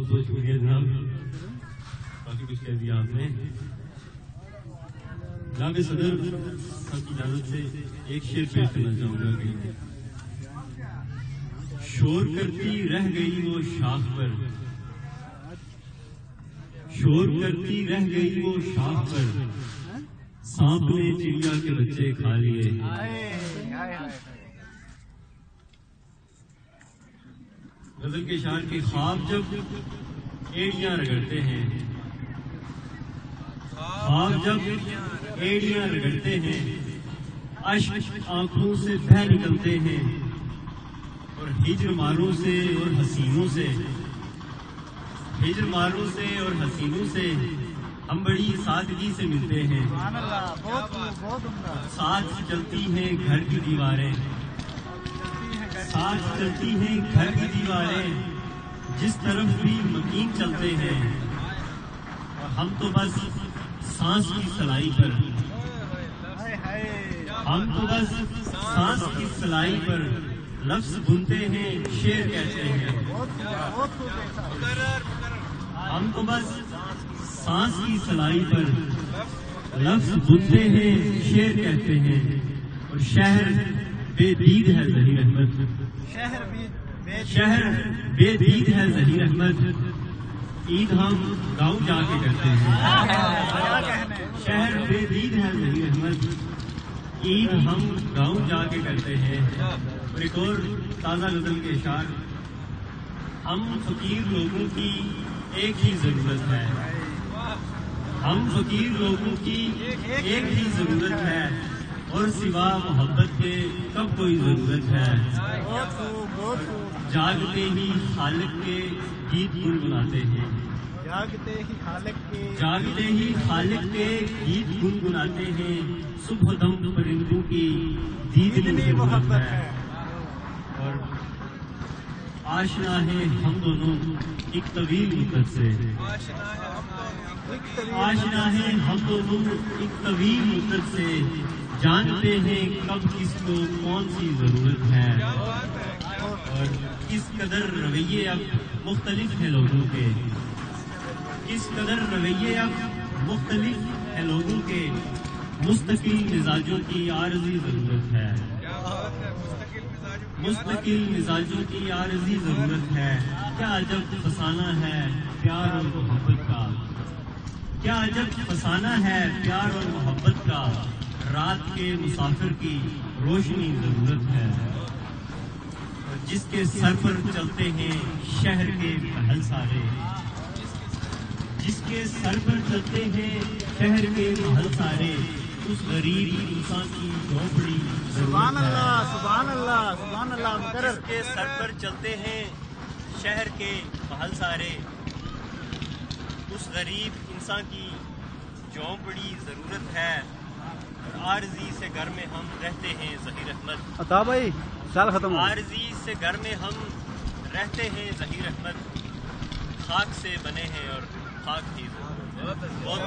بہت بہت شکریہ جناب، کافی کچھ کہہ دیا آپ نے۔ جناب صدر صاحب کی اجازت سے ایک شعر پیش کرنا چاہوں گا کہ شور کرتی رہ گئی وہ شاخ پر، شور کرتی رہ گئی وہ شاخ پر، سانپ نے چڑیا کے بچے کھا لیے۔ غزل کے شاعر کے خواب جب ایڑیاں رگڑتے ہیں، خواب جب ایڑیاں رگڑتے ہیں، اشک آنکھوں سے بہہ نکلتے ہیں، اور ہجر ماروں سے اور حسینوں سے، ہجر ماروں سے اور حسینوں سے ہم بڑی سادگی سے ملتے ہیں۔ ساتھ چلتی ہیں گھر کی دیواریں، ساتھ چلتی ہیں گھر کی دیواریں، جس طرف بھی مکین چلتے ہیں، اور ہم تو بس سانس کی سلائی پر، ہم تو بس سانس کی سلائی پر لفظ بنتے ہیں، شعر کہتے ہیں۔ ہم تو بس سانس کی سلائی پر لفظ بنتے ہیں، شعر کہتے ہیں، اور شہر بے دید ہے ظہیر احمد، شہر بے دید ہے ظہیر احمد، عید ہم گاؤں جا کے کرتے ہیں۔ شہر بے دید ہے ظہیر احمد، عید ہم گاؤں جا کے کرتے ہیں۔ اور ایک اور تازہ غزل کے اشعار، ہم فقیر لوگوں کی ایک ہی ضرورت ہے، ہم فقیر لوگوں کی ایک ہی ضرورت ہے، اور سوا محبت کے کب کوئی ضرورت ہے۔ جاگتے ہی خالق کے گیت گنگناتے ہیں، جاگتے ہی خالق کے گیت گنگناتے ہیں، صبح دم پرندوں کی دیدنی محبت ہے۔ اور آشنا ہے ہم دونوں ایک طویل مدت سے، آشنا ہے ہم دونوں ایک طویل مدت سے، جانتے ہیں کب کس کو کون سی ضرورت ہے۔ اور کس قدر رویے اب مختلف ہیں لوگوں کے، کس قدر رویے اب مختلف ہیں لوگوں کے، مستقل مزاجوں کی عارضی ضرورت ہے، مستقل مزاجوں کی عارضی ضرورت ہے۔ کیا عجب فسانہ ہے پیار اور محبت کا، کیا عجب فسانہ ہے پیار اور محبت کا، رات کے مسافر کی روشنی ضرورت ہے، جس کے سر پر چلتے ہیں شہر کے محل سارے، جس کے سر پر چلتے ہیں شہر کے محل سارے، اس غریب انسان کی جھونپڑی سبحان اللہ سبحان اللہ سبحان اللہ، جس کے سر پر چلتے ہیں شہر کے محل سارے، اس غریب انسان کی جھونپڑی ضرورت ہے، اور عارضی سے گھر میں ہم رہتے ہیں ظہیر احمد، عطا بھائی سال ختم، عارضی سے گھر میں ہم رہتے ہیں ظہیر احمد، خاک سے بنے ہیں اور خاک کی ضرورت ہے۔ بہت